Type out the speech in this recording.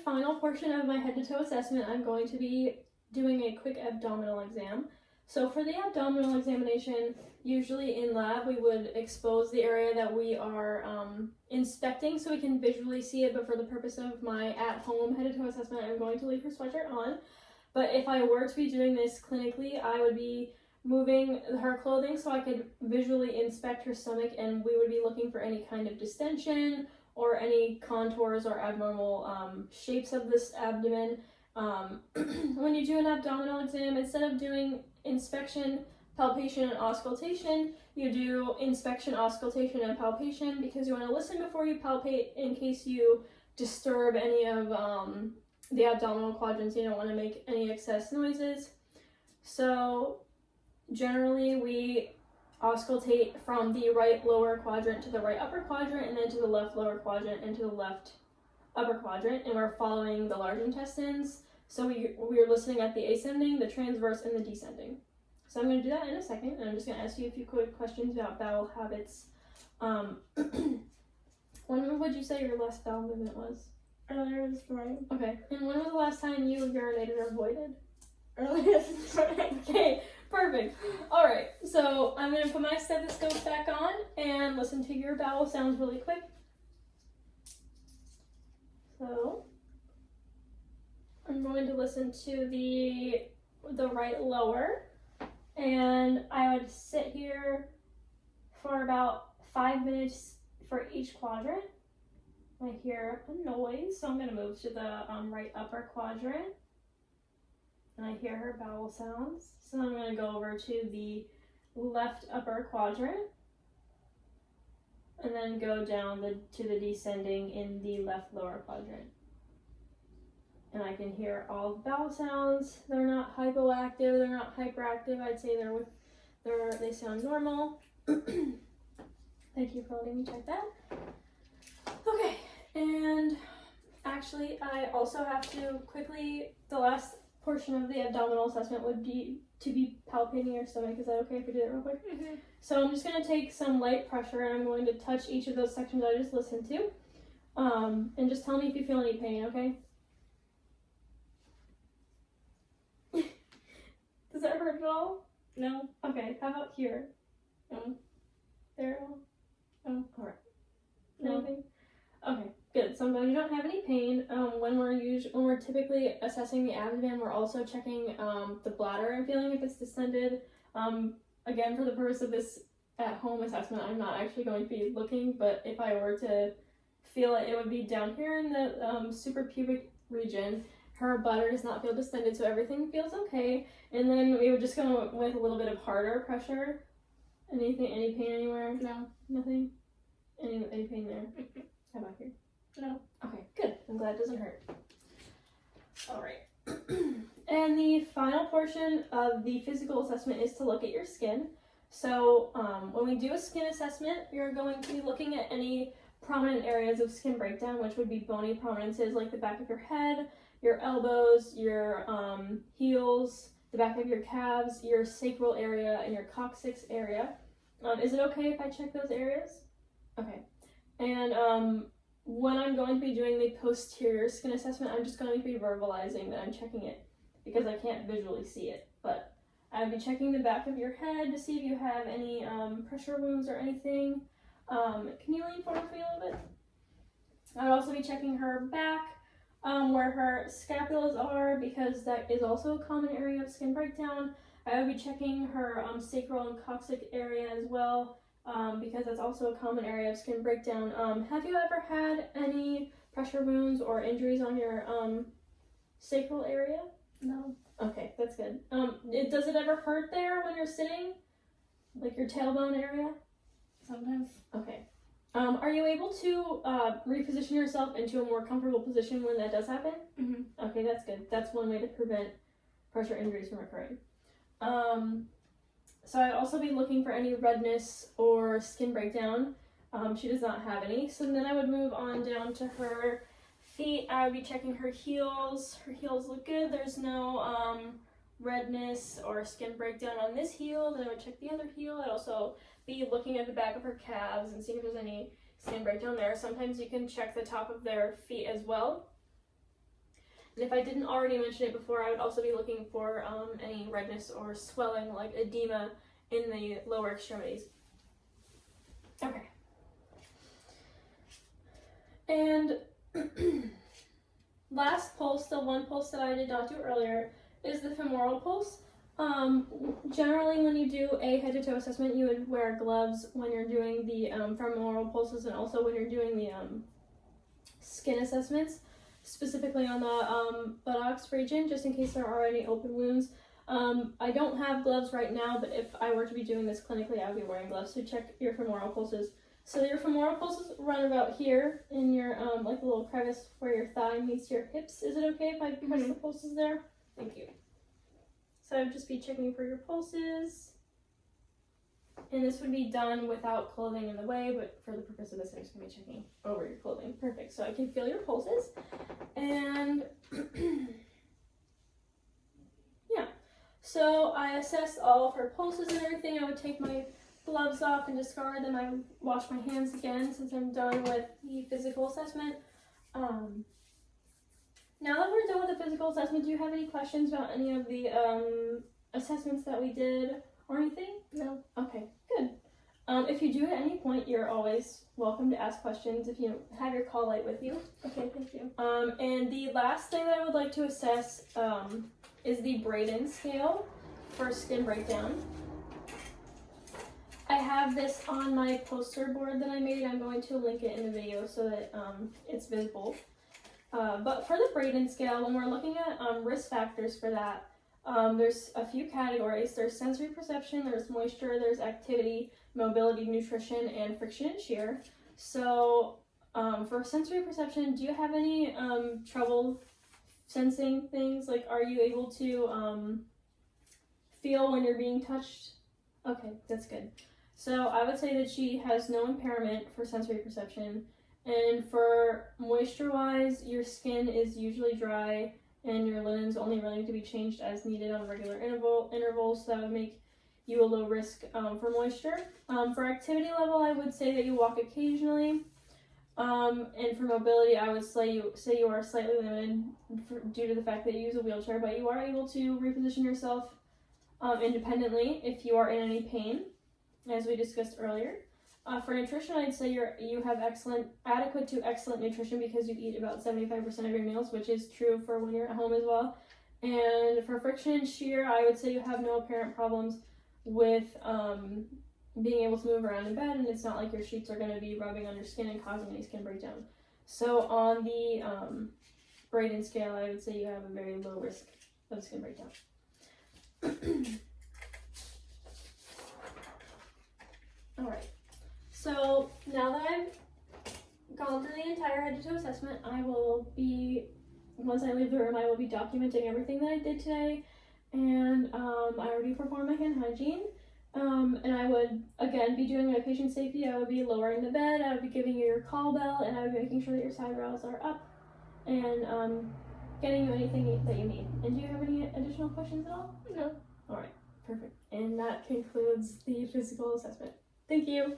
Final portion of my head to toe assessment, I'm going to be doing a quick abdominal exam. So for the abdominal examination, usually in lab we would expose the area that we are inspecting so we can visually see it, but for the purpose of my at-home head to toe assessment, I'm going to leave her sweatshirt on. But if I were to be doing this clinically, I would be moving her clothing so I could visually inspect her stomach, and we would be looking for any kind of distension or any contours or abnormal shapes of this abdomen. When you do an abdominal exam, instead of doing inspection, palpation, and auscultation, you do inspection, auscultation, and palpation because you want to listen before you palpate in case you disturb any of the abdominal quadrants. You don't want to make any excess noises. So generally we auscultate from the right lower quadrant to the right upper quadrant, and then to the left lower quadrant and to the left upper quadrant, and we're following the large intestines. So we're listening at the ascending, the transverse, and the descending. So I'm going to do that in a second, and I'm just going to ask you a few quick questions about bowel habits. When would you say your last bowel movement was? Earlier this morning. Okay. And when was the last time you urinated or voided? Earlier this morning. Okay, perfect. All right, so I'm going to put my stethoscope back on and listen to your bowel sounds really quick. So I'm going to listen to the right lower, and I would sit here for about 5 minutes for each quadrant. I hear a noise, so I'm going to move to the right upper quadrant, and I hear her bowel sounds. So I'm going to go over to the left upper quadrant, and then go down to the descending in the left lower quadrant. And I can hear all the bowel sounds. They're not hypoactive, they're not hyperactive. I'd say they sound normal. Thank you for letting me check that. Okay, and actually I also have to quickly, the last portion of the abdominal assessment would be to be palpating your stomach. Is that okay if we do that real quick? Mm-hmm. So I'm just going to take some light pressure, and I'm going to touch each of those sections I just listened to. And just tell me if you feel any pain, okay? Does that hurt at all? No. Okay, how about here? No. There at all? Oh, alright. No. Anything? Okay, good. So I'm glad you don't have any pain. When we're typically assessing the abdomen, we're also checking the bladder and feeling if it's distended. Again, for the purpose of this at-home assessment, I'm not actually going to be looking, but if I were to feel it, it would be down here in the suprapubic region. Her bladder does not feel distended, so everything feels okay. And then we would just go with a little bit of harder pressure. Any pain anywhere? No. Nothing? Any pain there? How about here? No. Okay, good. I'm glad it doesn't hurt. All right. And the final portion of the physical assessment is to look at your skin. So when we do a skin assessment, you're going to be looking at any prominent areas of skin breakdown, which would be bony prominences like the back of your head, your elbows, your heels, the back of your calves, your sacral area, and your coccyx area. Is it okay if I check those areas? Okay. And when I'm going to be doing the posterior skin assessment, I'm just going to be verbalizing that I'm checking it because I can't visually see it. But I'll be checking the back of your head to see if you have any pressure wounds or anything. Can you lean forward for me a little bit? I'll also be checking her back where her scapulas are because that is also a common area of skin breakdown. I will be checking her sacral and coccyx area as well. Because that's also a common area of skin breakdown. Have you ever had any pressure wounds or injuries on your sacral area? No. Okay, that's good. Does it ever hurt there when you're sitting? Like your tailbone area? Sometimes. Okay. Are you able to reposition yourself into a more comfortable position when that does happen? Mm-hmm. Okay, that's good. That's one way to prevent pressure injuries from occurring. So I'd also be looking for any redness or skin breakdown. She does not have any. So then I would move on down to her feet. I would be checking her heels. Her heels look good. There's no redness or skin breakdown on this heel. Then I would check the other heel. I'd also be looking at the back of her calves and seeing if there's any skin breakdown there. Sometimes you can check the top of their feet as well. And if I didn't already mention it before, I would also be looking for any redness or swelling, like edema, in the lower extremities. Okay. And last pulse, the one pulse that I did not do earlier, is the femoral pulse. Generally, when you do a head-to-toe assessment, you would wear gloves when you're doing the femoral pulses, and also when you're doing the skin assessments, specifically on the buttocks region, just in case there are any open wounds. I don't have gloves right now, but if I were to be doing this clinically, I would be wearing gloves to check your femoral pulses. So your femoral pulses run about here in your, like a little crevice where your thigh meets your hips. Is it okay if I press the pulses there? Thank you. So I would just be checking for your pulses. And this would be done without clothing in the way, but for the purpose of this, I'm just going to be checking over your clothing. Perfect. So I can feel your pulses. And yeah. So I assessed all of her pulses and everything. I would take my gloves off and discard them. I would wash my hands again since I'm done with the physical assessment. Now that we're done with the physical assessment, do you have any questions about any of the assessments that we did or anything? No. Okay, good. If you do at any point, you're always welcome to ask questions if you have your call light with you. Okay, thank you. And the last thing that I would like to assess is the Braden scale for skin breakdown. I have this on my poster board that I made. I'm going to link it in the video so that it's visible. But for the Braden scale, when we're looking at risk factors for that, there's a few categories. There's sensory perception, there's moisture, there's activity, mobility, nutrition, and friction and shear. So for sensory perception, do you have any trouble sensing things? Like, are you able to feel when you're being touched? Okay, that's good. So I would say that she has no impairment for sensory perception. And for moisture-wise, your skin is usually dry and your linen's only really to be changed as needed on regular intervals, so that would make you a low risk for moisture. For activity level, I would say that you walk occasionally. And for mobility, I would say you are slightly limited due to the fact that you use a wheelchair, but you are able to reposition yourself independently if you are in any pain, as we discussed earlier. For nutrition, I'd say you have adequate to excellent nutrition because you eat about 75% of your meals, which is true for when you're at home as well. And for friction and shear, I would say you have no apparent problems with being able to move around in bed, and it's not like your sheets are going to be rubbing on your skin and causing any skin breakdown. So on the Braden scale, I would say you have a very low risk of skin breakdown. All right. So now that I've gone through the entire head-to-toe assessment, once I leave the room, I will be documenting everything that I did today, and I already performed my hand hygiene, and I would, again, be doing my patient safety. I would be lowering the bed, I would be giving you your call bell, and I would be making sure that your side rails are up, and getting you anything that you need. And do you have any additional questions at all? No. All right, perfect. And that concludes the physical assessment. Thank you.